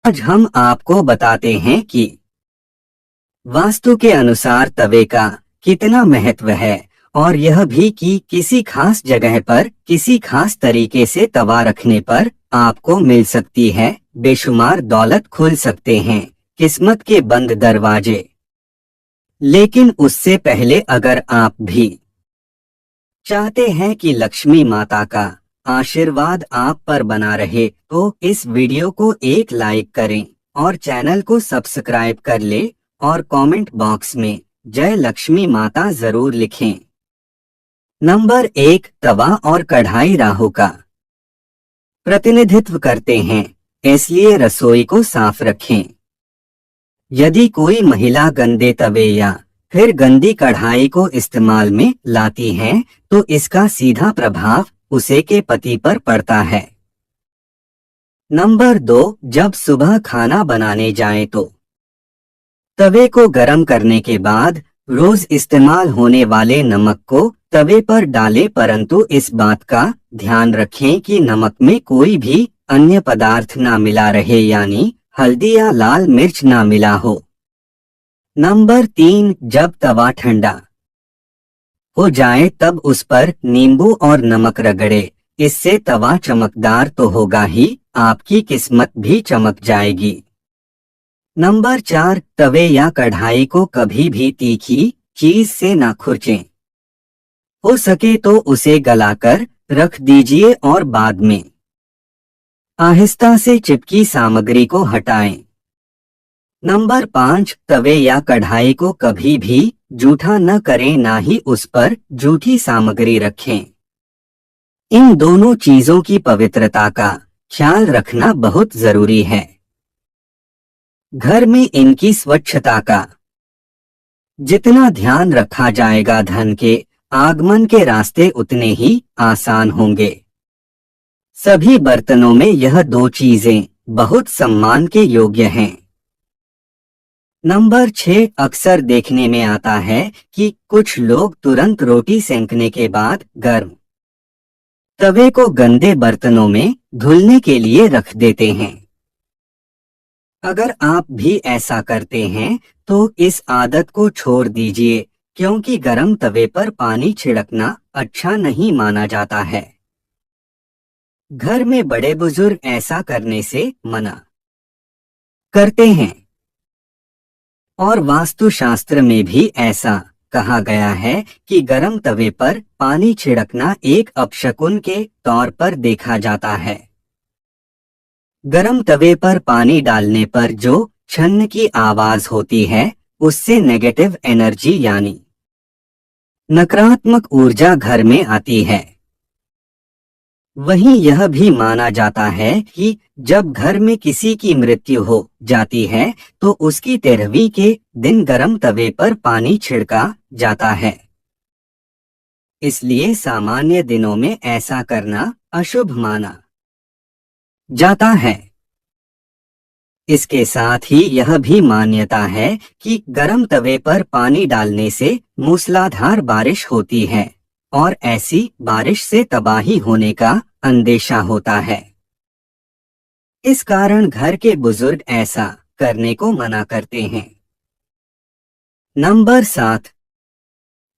आज हम आपको बताते हैं कि वास्तु के अनुसार तवे का कितना महत्व है और यह भी कि किसी खास जगह पर किसी खास तरीके से तवा रखने पर आपको मिल सकती है बेशुमार दौलत, खुल सकते हैं किस्मत के बंद दरवाजे। लेकिन उससे पहले अगर आप भी चाहते हैं कि लक्ष्मी माता का आशीर्वाद आप पर बना रहे तो इस वीडियो को एक लाइक करें और चैनल को सब्सक्राइब कर ले और कमेंट बॉक्स में जय लक्ष्मी माता जरूर लिखें। नंबर 1, तवा और कढ़ाई राहु का प्रतिनिधित्व करते हैं, इसलिए रसोई को साफ रखें। यदि कोई महिला गंदे तवे या फिर गंदी कढ़ाई को इस्तेमाल में लाती है तो इसका सीधा प्रभाव उसे के पति पर पड़ता है। नंबर 2, जब सुबह खाना बनाने जाएं तो तवे को गर्म करने के बाद रोज इस्तेमाल होने वाले नमक को तवे पर डालें, परंतु इस बात का ध्यान रखें कि नमक में कोई भी अन्य पदार्थ ना मिला रहे, यानी हल्दी या लाल मिर्च ना मिला हो। नंबर 3, जब तवा ठंडा हो जाए तब उस पर नींबू और नमक रगड़े, इससे तवा चमकदार तो होगा ही, आपकी किस्मत भी चमक जाएगी। नंबर 4, तवे या कढ़ाई को कभी भी तीखी चीज से ना खुरचें। हो सके तो उसे गलाकर रख दीजिए और बाद में आहिस्ता से चिपकी सामग्री को हटाएं। नंबर 5, तवे या कढ़ाई को कभी भी जूठा न करें, ना ही उस पर जूठी सामग्री रखें। इन दोनों चीजों की पवित्रता का ख्याल रखना बहुत जरूरी है। घर में इनकी स्वच्छता का जितना ध्यान रखा जाएगा, धन के आगमन के रास्ते उतने ही आसान होंगे। सभी बर्तनों में यह 2 चीजें बहुत सम्मान के योग्य हैं। नंबर 6, अक्सर देखने में आता है कि कुछ लोग तुरंत रोटी सेंकने के बाद गर्म तवे को गंदे बर्तनों में धुलने के लिए रख देते हैं। अगर आप भी ऐसा करते हैं तो इस आदत को छोड़ दीजिए, क्योंकि गर्म तवे पर पानी छिड़कना अच्छा नहीं माना जाता है। घर में बड़े बुजुर्ग ऐसा करने से मना करते हैं और वास्तुशास्त्र में भी ऐसा कहा गया है कि गर्म तवे पर पानी छिड़कना एक अपशकुन के तौर पर देखा जाता है। गर्म तवे पर पानी डालने पर जो छन्न की आवाज होती है उससे नेगेटिव एनर्जी यानी नकारात्मक ऊर्जा घर में आती है। वहीं यह भी माना जाता है कि जब घर में किसी की मृत्यु हो जाती है तो उसकी 13वीं के दिन गर्म तवे पर पानी छिड़का जाता है। इसलिए सामान्य दिनों में ऐसा करना अशुभ माना जाता है। इसके साथ ही यह भी मान्यता है कि गर्म तवे पर पानी डालने से मूसलाधार बारिश होती है और ऐसी बारिश से तबाही होने का अंदेशा होता है। इस कारण घर के बुजुर्ग ऐसा करने को मना करते हैं। नंबर 7,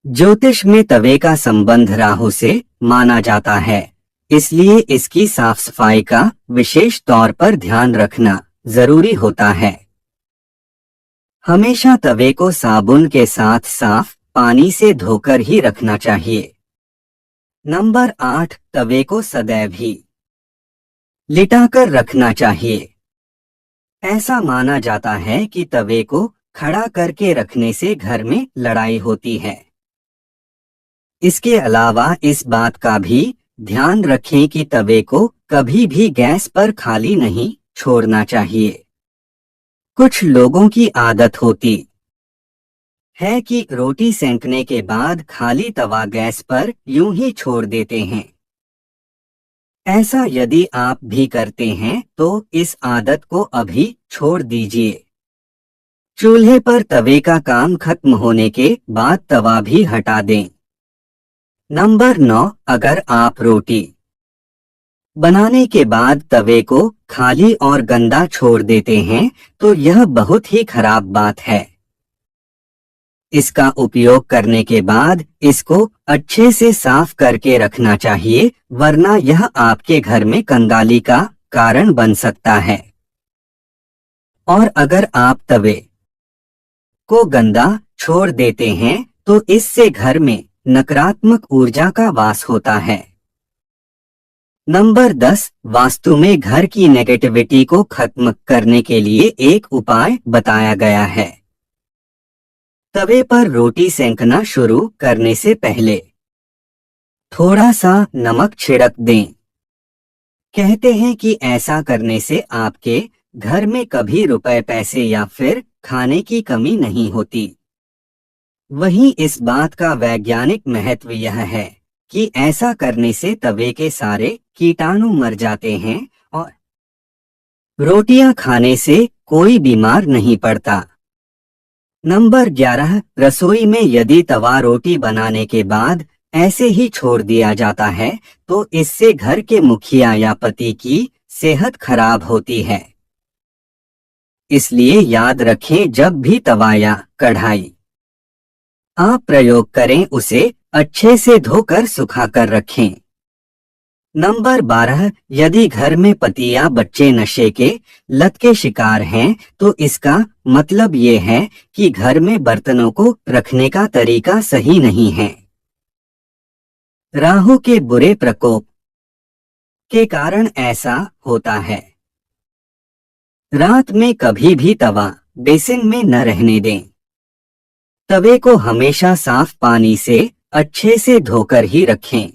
ज्योतिष में तवे का संबंध राहु से माना जाता है, इसलिए इसकी साफ सफाई का विशेष तौर पर ध्यान रखना जरूरी होता है। हमेशा तवे को साबुन के साथ साफ पानी से धोकर ही रखना चाहिए। नंबर 8, तवे को सदैव ही लिटाकर रखना चाहिए। ऐसा माना जाता है कि तवे को खड़ा करके रखने से घर में लड़ाई होती है। इसके अलावा इस बात का भी ध्यान रखें कि तवे को कभी भी गैस पर खाली नहीं छोड़ना चाहिए। कुछ लोगों की आदत होती है कि रोटी सेंकने के बाद खाली तवा गैस पर यूं ही छोड़ देते हैं। ऐसा यदि आप भी करते हैं तो इस आदत को अभी छोड़ दीजिए। चूल्हे पर तवे का काम खत्म होने के बाद तवा भी हटा दें। नंबर 9, अगर आप रोटी बनाने के बाद तवे को खाली और गंदा छोड़ देते हैं तो यह बहुत ही खराब बात है। इसका उपयोग करने के बाद इसको अच्छे से साफ करके रखना चाहिए, वरना यह आपके घर में कंगाली का कारण बन सकता है। और अगर आप तवे को गंदा छोड़ देते हैं तो इससे घर में नकारात्मक ऊर्जा का वास होता है। नंबर 10, वास्तु में घर की नेगेटिविटी को खत्म करने के लिए एक उपाय बताया गया है। तवे पर रोटी सेंकना शुरू करने से पहले थोड़ा सा नमक छिड़क दें। कहते हैं कि ऐसा करने से आपके घर में कभी रुपए पैसे या फिर खाने की कमी नहीं होती। वहीं इस बात का वैज्ञानिक महत्व यह है कि ऐसा करने से तवे के सारे कीटाणु मर जाते हैं और रोटियां खाने से कोई बीमार नहीं पड़ता। नंबर 11, रसोई में यदि तवा रोटी बनाने के बाद ऐसे ही छोड़ दिया जाता है तो इससे घर के मुखिया या पति की सेहत खराब होती है। इसलिए याद रखें, जब भी तवा या कढ़ाई आप प्रयोग करें उसे अच्छे से धोकर सुखाकर रखें। नंबर 12, यदि घर में पति या बच्चे नशे के लत के शिकार हैं तो इसका मतलब ये है कि घर में बर्तनों को रखने का तरीका सही नहीं है। राहु के बुरे प्रकोप के कारण ऐसा होता है। रात में कभी भी तवा बेसिन में न रहने दें। तवे को हमेशा साफ पानी से अच्छे से धोकर ही रखें।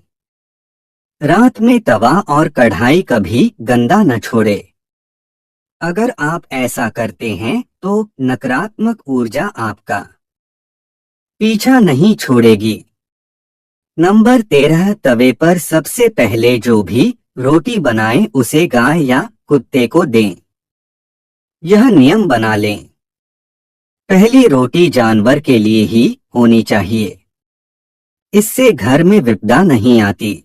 रात में तवा और कढ़ाई कभी गंदा न छोड़े। अगर आप ऐसा करते हैं तो नकारात्मक ऊर्जा आपका पीछा नहीं छोड़ेगी। नंबर 13, तवे पर सबसे पहले जो भी रोटी बनाएं उसे गाय या कुत्ते को दें। यह नियम बना लें, पहली रोटी जानवर के लिए ही होनी चाहिए। इससे घर में विपदा नहीं आती,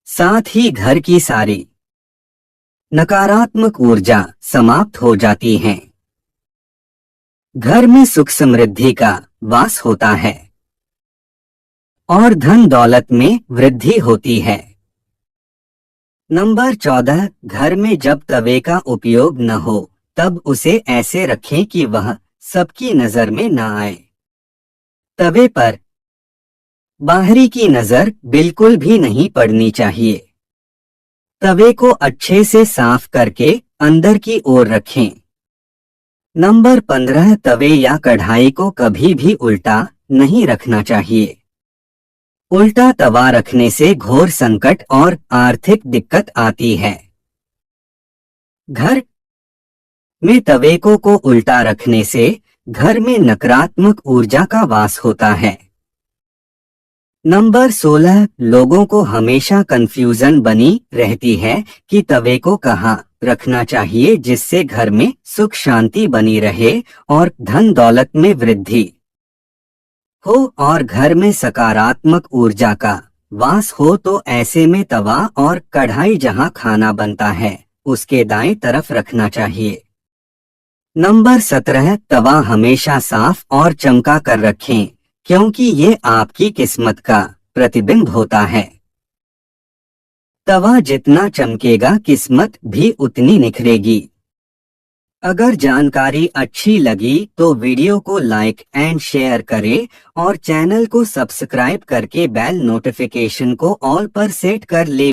साथ ही घर की सारी नकारात्मक ऊर्जा समाप्त हो जाती है। घर में सुख समृद्धि का वास होता है और धन दौलत में वृद्धि होती है। नंबर 14, घर में जब तवे का उपयोग न हो तब उसे ऐसे रखें कि वह सबकी नजर में न आए। तवे पर बाहरी की नजर बिल्कुल भी नहीं पड़नी चाहिए। तवे को अच्छे से साफ करके अंदर की ओर रखें। नंबर 15, तवे या कढ़ाई को कभी भी उल्टा नहीं रखना चाहिए। उल्टा तवा रखने से घोर संकट और आर्थिक दिक्कत आती है। घर में तवे को उल्टा रखने से घर में नकारात्मक ऊर्जा का वास होता है। नंबर 16, लोगों को हमेशा कंफ्यूजन बनी रहती है कि तवे को कहाँ रखना चाहिए जिससे घर में सुख शांति बनी रहे और धन दौलत में वृद्धि हो और घर में सकारात्मक ऊर्जा का वास हो। तो ऐसे में तवा और कढ़ाई जहाँ खाना बनता है उसके दाएं तरफ रखना चाहिए। नंबर 17, तवा हमेशा साफ और चमका कर रखें क्योंकि ये आपकी किस्मत का प्रतिबिंब होता है। तवा जितना चमकेगा किस्मत भी उतनी निखरेगी। अगर जानकारी अच्छी लगी तो वीडियो को लाइक एंड शेयर करें और चैनल को सब्सक्राइब करके बेल नोटिफिकेशन को ऑल पर सेट कर ले।